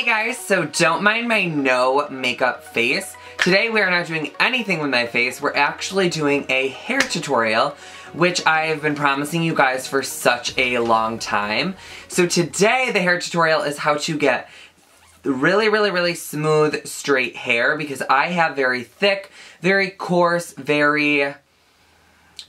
Hey guys, so don't mind my no makeup face. Today we are not doing anything with my face. We're actually doing a hair tutorial, which I've been promising you guys for such a long time. So today the hair tutorial is how to get really smooth, straight hair because I have very thick, very coarse, very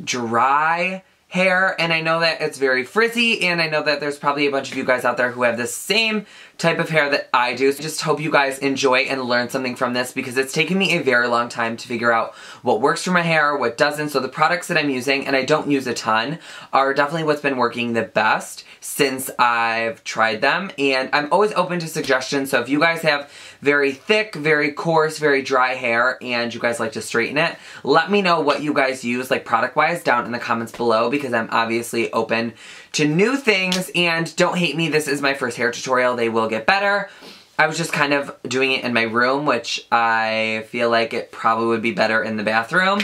dry hair, and I know that it's very frizzy, and I know that there's probably a bunch of you guys out there who have the same type of hair that I do. So just hope you guys enjoy and learn something from this because it's taken me a very long time to figure out what works for my hair, what doesn't. So the products that I'm using, and I don't use a ton, are definitely what's been working the best since I've tried them, and I'm always open to suggestions. So if you guys have very thick, very coarse, very dry hair and you guys like to straighten it, let me know what you guys use, like product-wise, down in the comments below because I'm obviously open to new things. And don't hate me, this is my first hair tutorial. They will get better. I was just kind of doing it in my room, which I feel like it probably would be better in the bathroom.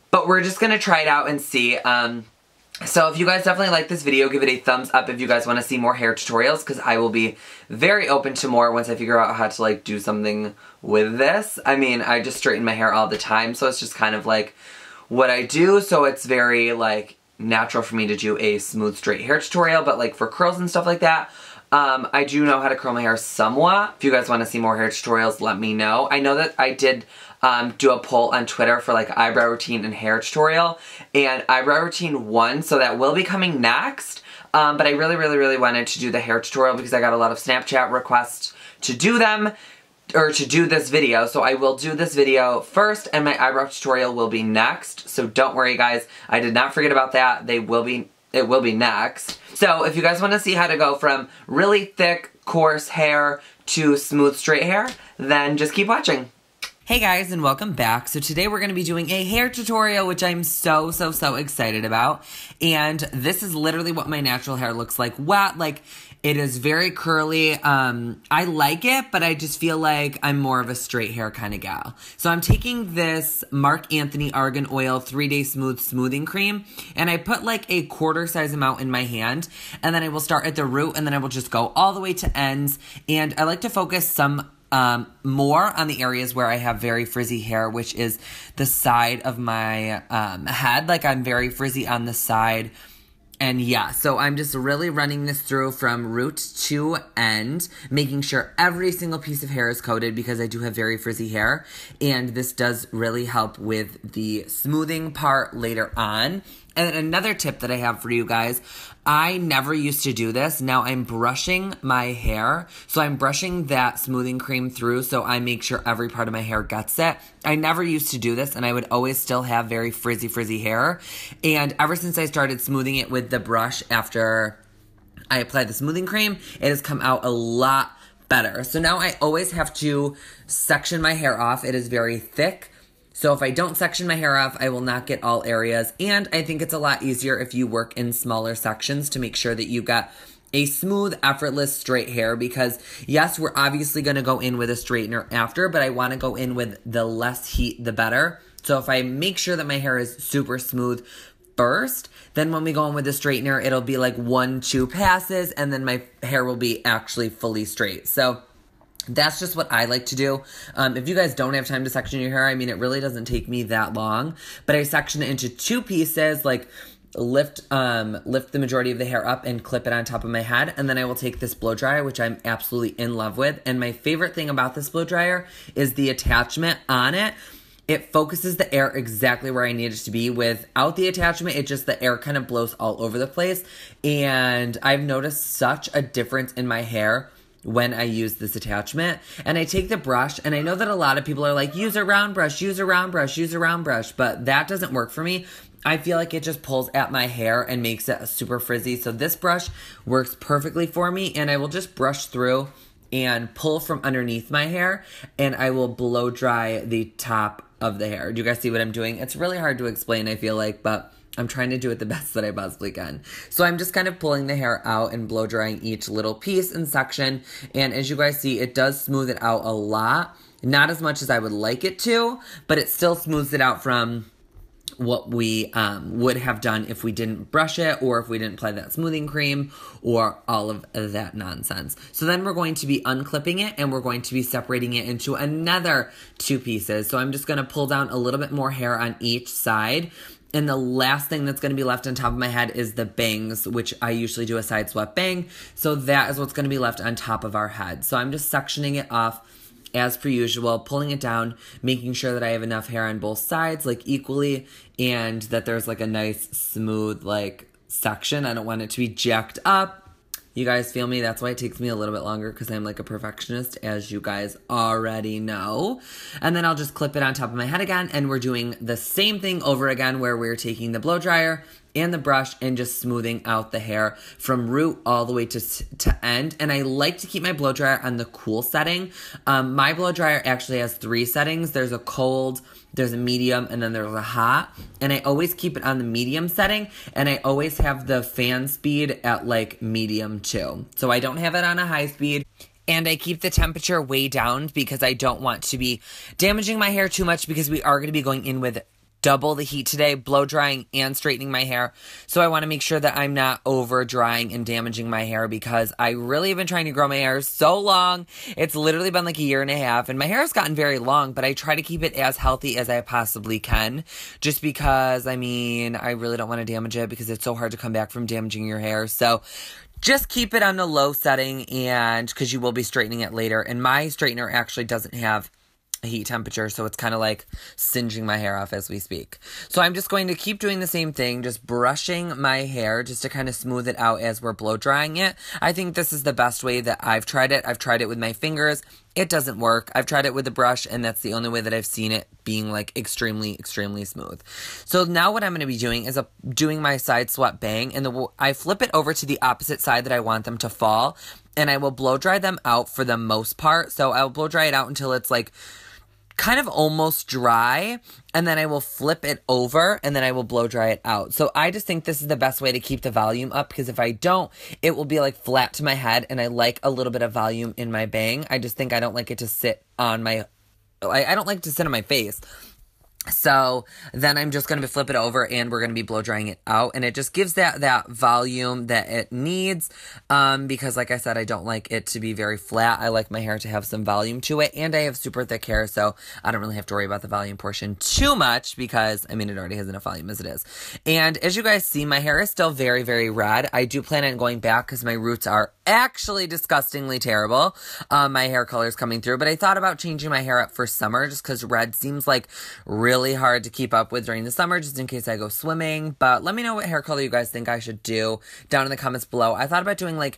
But we're just gonna try it out and see. So if you guys definitely like this video, give it a thumbs up if you guys want to see more hair tutorials because I will be very open to more once I figure out how to like do something with this. I mean, I just straighten my hair all the time, so it's just kind of like what I do, so it's very like natural for me to do a smooth straight hair tutorial. But like for curls and stuff like that, I do know how to curl my hair somewhat. If you guys want to see more hair tutorials, let me know. I know that I did do a poll on Twitter for like eyebrow routine and hair tutorial, and eyebrow routine won, so that will be coming next. But I really wanted to do the hair tutorial because I got a lot of Snapchat requests to do them, or to do this video. So I will do this video first and my eyebrow tutorial will be next. So don't worry guys, I did not forget about that. It will be next. So if you guys want to see how to go from really thick, coarse hair to smooth, straight hair, then just keep watching. Hey guys, and welcome back. So today we're going to be doing a hair tutorial, which I'm so excited about. And this is literally what my natural hair looks like wet. Like, it is very curly. I like it, but I just feel like I'm more of a straight hair kind of gal. So I'm taking this Marc Argan Oil 3-Day Smooth Smoothing Cream, and I put like a quarter size amount in my hand, and then I will start at the root, and then I will just go all the way to ends. And I like to focus some more on the areas where I have very frizzy hair, which is the side of my head. Like, I'm very frizzy on the side. And yeah, so I'm just really running this through from root to end, making sure every single piece of hair is coated because I do have very frizzy hair. And this does really help with the smoothing part later on. And another tip that I have for you guys, I never used to do this. Now I'm brushing my hair. So I'm brushing that smoothing cream through so I make sure every part of my hair gets it. I never used to do this and I would always still have very frizzy hair. And ever since I started smoothing it with the brush after I applied the smoothing cream, it has come out a lot better. So now I always have to section my hair off. It is very thick. So if I don't section my hair off, I will not get all areas. And I think it's a lot easier if you work in smaller sections to make sure that you got a smooth, effortless, straight hair. Because yes, we're obviously going to go in with a straightener after, but I want to go in with the less heat, the better. So if I make sure that my hair is super smooth first, then when we go in with the straightener, it'll be like 1-2 passes, and then my hair will be actually fully straight. So that's just what I like to do. If you guys don't have time to section your hair, I mean, it really doesn't take me that long. But I section it into 2 pieces, like lift the majority of the hair up and clip it on top of my head. And then I will take this blow dryer, which I'm absolutely in love with. And my favorite thing about this blow dryer is the attachment on it. It focuses the air exactly where I need it to be. Without the attachment, it just, the air kind of blows all over the place. And I've noticed such a difference in my hair when I use this attachment. And I take the brush, and I know that a lot of people are like, use a round brush, use a round brush, use a round brush, but that doesn't work for me. I feel like it just pulls at my hair and makes it super frizzy. So this brush works perfectly for me, and I will just brush through and pull from underneath my hair, and I will blow dry the top of the hair. Do you guys see what I'm doing? It's really hard to explain, I feel like, but I'm trying to do it the best that I possibly can. So I'm just kind of pulling the hair out and blow drying each little piece and section. And as you guys see, it does smooth it out a lot. Not as much as I would like it to, but it still smooths it out from what we would have done if we didn't brush it or if we didn't apply that smoothing cream or all of that nonsense. So then we're going to be unclipping it and we're going to be separating it into another 2 pieces. So I'm just going to pull down a little bit more hair on each side. And the last thing that's going to be left on top of my head is the bangs, which I usually do a side swept bang. So that is what's going to be left on top of our head. So I'm just sectioning it off as per usual, pulling it down, making sure that I have enough hair on both sides, like equally, and that there's like a nice smooth like section. I don't want it to be jacked up. You guys feel me? That's why it takes me a little bit longer, because I'm like a perfectionist, as you guys already know. And then I'll just clip it on top of my head again, and we're doing the same thing over again, where we're taking the blow dryer and the brush and just smoothing out the hair from root all the way to end. And I like to keep my blow dryer on the cool setting. My blow dryer actually has 3 settings. There's a cold, there's a medium, and then there's a hot. And I always keep it on the medium setting, and I always have the fan speed at like medium too. So I don't have it on a high speed. And I keep the temperature way down because I don't want to be damaging my hair too much, because we are going to be going in with double the heat today, blow drying and straightening my hair. So I want to make sure that I'm not over drying and damaging my hair, because I really have been trying to grow my hair so long. It's literally been like a year and a half, and my hair has gotten very long, but I try to keep it as healthy as I possibly can, just because, I mean, I really don't want to damage it, because it's so hard to come back from damaging your hair. So just keep it on the low setting, and because you will be straightening it later. And my straightener actually doesn't have a heat temperature, so it's kind of like singeing my hair off as we speak. So I'm just going to keep doing the same thing, just brushing my hair just to kind of smooth it out as we're blow drying it. I think this is the best way that I've tried it. I've tried it with my fingers. It doesn't work. I've tried it with the brush, and that's the only way that I've seen it being like extremely, extremely smooth. So now what I'm going to be doing is doing my side swept bang, and I flip it over to the opposite side that I want them to fall, and I will blow dry them out for the most part. So I'll blow dry it out until it's like kind of almost dry, and then I will flip it over, and then I will blow dry it out. So I just think this is the best way to keep the volume up, because if I don't, it will be like flat to my head, and I like a little bit of volume in my bang. I just think I don't like it to sit on my, I don't like it to sit on my face. So then I'm just going to flip it over, and we're going to be blow drying it out, and it just gives that volume that it needs, because like I said, I don't like it to be very flat. I like my hair to have some volume to it, and I have super thick hair, so I don't really have to worry about the volume portion too much, because I mean, it already has enough volume as it is. And as you guys see, my hair is still very, very red. I do plan on going back, because my roots are actually disgustingly terrible. My hair color is coming through, but I thought about changing my hair up for summer, just because red seems like really hard to keep up with during the summer, just in case I go swimming. But let me know what hair color you guys think I should do down in the comments below. I thought about doing like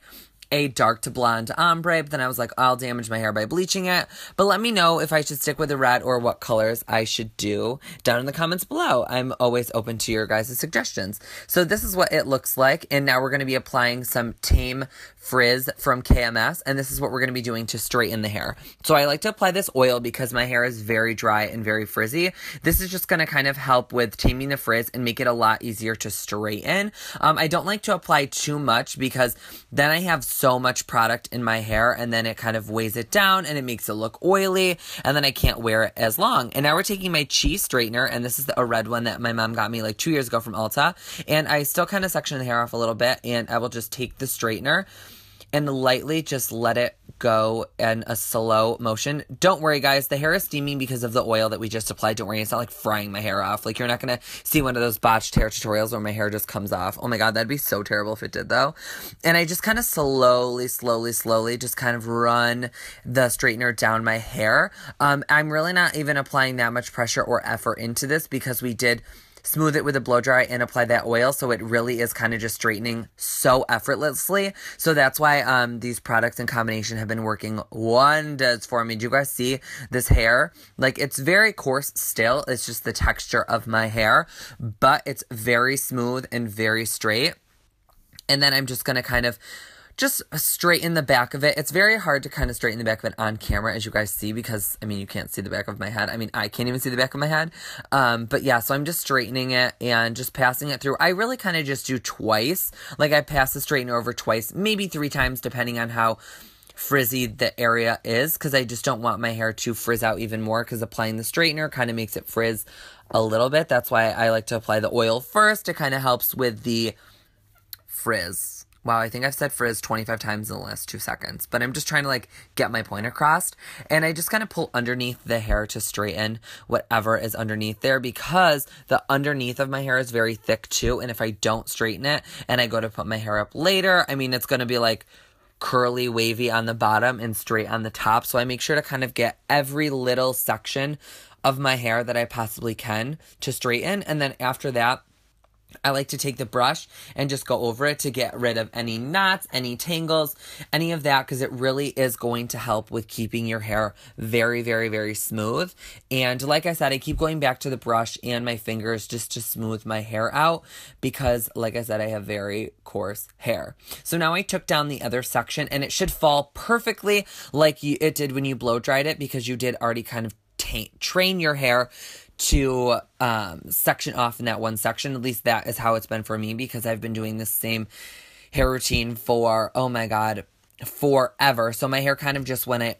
a dark to blonde ombre, but then I was like, I'll damage my hair by bleaching it. But let me know if I should stick with the red or what colors I should do down in the comments below. I'm always open to your guys' suggestions. So this is what it looks like, and now we're going to be applying some Tame Frizz from KMS, and this is what we're going to be doing to straighten the hair. So I like to apply this oil because my hair is very dry and very frizzy. This is just going to kind of help with taming the frizz and make it a lot easier to straighten. I don't like to apply too much, because then I have so much product in my hair, and then it kind of weighs it down, and it makes it look oily, and then I can't wear it as long. And now we're taking my cheese straightener, and this is a red one that my mom got me like 2 years ago from Ulta, and I still kind of section the hair off a little bit, and I will just take the straightener and lightly just let it go in a slow motion. Don't worry, guys. The hair is steaming because of the oil that we just applied. Don't worry. It's not like frying my hair off. Like, you're not going to see one of those botched hair tutorials where my hair just comes off. Oh my God, that'd be so terrible if it did, though. And I just kind of slowly just kind of run the straightener down my hair. I'm really not even applying that much pressure or effort into this, because we did smooth it with a blow dry and apply that oil, so it really is kind of just straightening so effortlessly. So that's why these products in combination have been working wonders for me. Do you guys see this hair? Like, it's very coarse still. It's just the texture of my hair, but it's very smooth and very straight. And then I'm just going to kind of just straighten the back of it. It's very hard to kind of straighten the back of it on camera, as you guys see, because, I mean, you can't see the back of my head. I mean, I can't even see the back of my head. But yeah, so I'm just straightening it and just passing it through. I really kind of just do twice. Like, I pass the straightener over twice, maybe 3 times, depending on how frizzy the area is, because I just don't want my hair to frizz out even more, because applying the straightener kind of makes it frizz a little bit. That's why I like to apply the oil first. It kind of helps with the frizz. Wow, I think I've said frizz 25 times in the last 2 seconds, but I'm just trying to like get my point across. And I just kind of pull underneath the hair to straighten whatever is underneath there, because the underneath of my hair is very thick too. And if I don't straighten it and I go to put my hair up later, I mean, it's going to be like curly, wavy on the bottom and straight on the top. So I make sure to kind of get every little section of my hair that I possibly can to straighten. And then after that, I like to take the brush and just go over it to get rid of any knots, any tangles, any of that, because it really is going to help with keeping your hair very, very, very smooth. And like I said, I keep going back to the brush and my fingers just to smooth my hair out, because like I said, I have very coarse hair. So now I took down the other section, and it should fall perfectly like it did when you blow dried it, because you did already kind of train your hair to section off in that one section. At least that is how it's been for me, because I've been doing this same hair routine for, oh my god, forever. So my hair kind of just, when I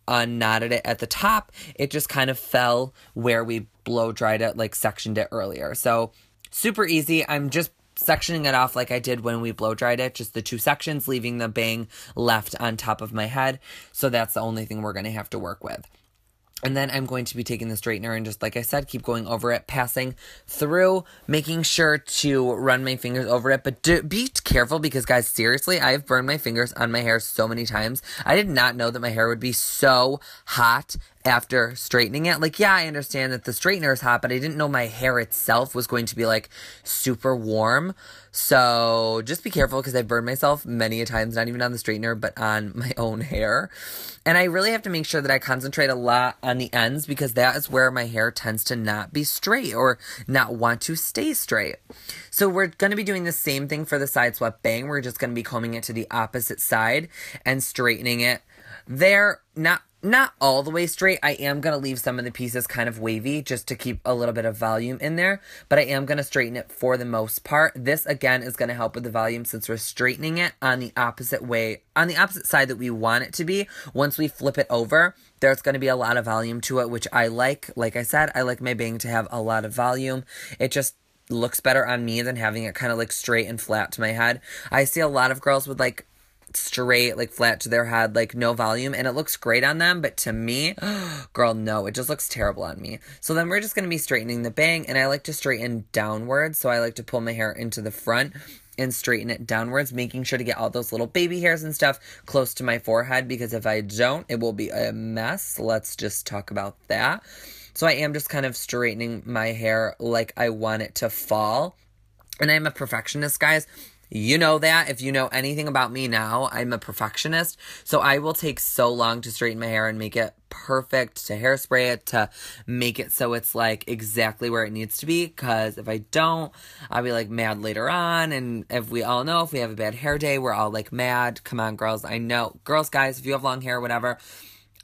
unknotted it at the top, it just kind of fell where we blow dried it, like sectioned it earlier. So super easy. I'm just sectioning it off like I did when we blow dried it, just the 2 sections, leaving the bang left on top of my head. So that's the only thing we're going to have to work with. And then I'm going to be taking the straightener and just, like I said, keep going over it, passing through, making sure to run my fingers over it. But be careful, because, guys, seriously, I've burned my fingers on my hair so many times. I did not know that my hair would be so hot after straightening it. Like, yeah, I understand that the straightener is hot, but I didn't know my hair itself was going to be, like, super warm. So just be careful, because I've burned myself many a times, not even on the straightener, but on my own hair. And I really have to make sure that I concentrate a lot on the ends, because that is where my hair tends to not be straight or not want to stay straight. So we're going to be doing the same thing for the side swept bang. We're just going to be combing it to the opposite side and straightening it there. Not all the way straight. I am going to leave some of the pieces kind of wavy just to keep a little bit of volume in there, but I am going to straighten it for the most part. This, again, is going to help with the volume, since we're straightening it on the opposite way, on the opposite side that we want it to be. Once we flip it over, there's going to be a lot of volume to it, which I like. Like I said, I like my bang to have a lot of volume. It just looks better on me than having it kind of like straight and flat to my head. I see a lot of girls with like straight, like flat to their head, like no volume, and it looks great on them, but to me, girl, no, it just looks terrible on me. So then we're just going to be straightening the bang, and I like to straighten downwards, so I like to pull my hair into the front and straighten it downwards, making sure to get all those little baby hairs and stuff close to my forehead, because if I don't, it will be a mess. Let's just talk about that. So I am just kind of straightening my hair like I want it to fall, and I'm a perfectionist, guys. You know that. If you know anything about me now, I'm a perfectionist. So I will take so long to straighten my hair and make it perfect, to hairspray it, to make it so it's like exactly where it needs to be. Because if I don't, I'll be like mad later on. And if we all know, if we have a bad hair day, we're all like mad. Come on, girls. I know. Girls, guys, if you have long hair, whatever,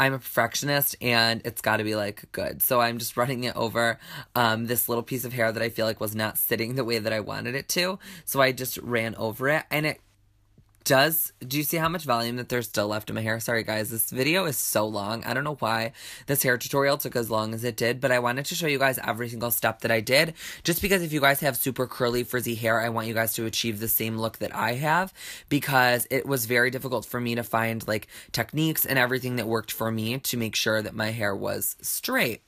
I'm a perfectionist, and it's got to be, like, good. So I'm just running it over this little piece of hair that I feel like was not sitting the way that I wanted it to. So I just ran over it, and it does. Do you see how much volume that there's still left in my hair? Sorry, guys. This video is so long. I don't know why this hair tutorial took as long as it did, but I wanted to show you guys every single step that I did, just because if you guys have super curly, frizzy hair, I want you guys to achieve the same look that I have, because it was very difficult for me to find, like, techniques and everything that worked for me to make sure that my hair was straight.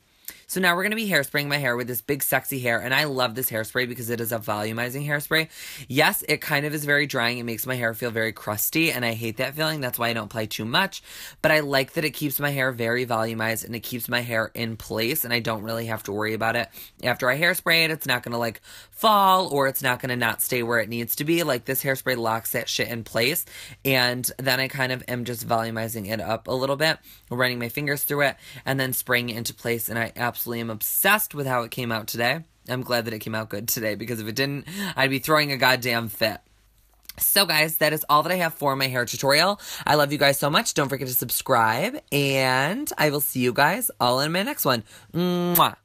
So now we're going to be hairspraying my hair with this big sexy hair, and I love this hairspray because it is a volumizing hairspray. Yes, it kind of is very drying. It makes my hair feel very crusty, and I hate that feeling. That's why I don't apply too much, but I like that it keeps my hair very volumized, and it keeps my hair in place, and I don't really have to worry about it. After I hairspray it, it's not going to, like, fall, or it's not going to not stay where it needs to be. Like, this hairspray locks that shit in place, and then I kind of am just volumizing it up a little bit, running my fingers through it, and then spraying it into place, and I absolutely am obsessed with how it came out today. I'm glad that it came out good today, because if it didn't, I'd be throwing a goddamn fit. So guys, that is all that I have for my hair tutorial. I love you guys so much. Don't forget to subscribe, and I will see you guys all in my next one. Mwah.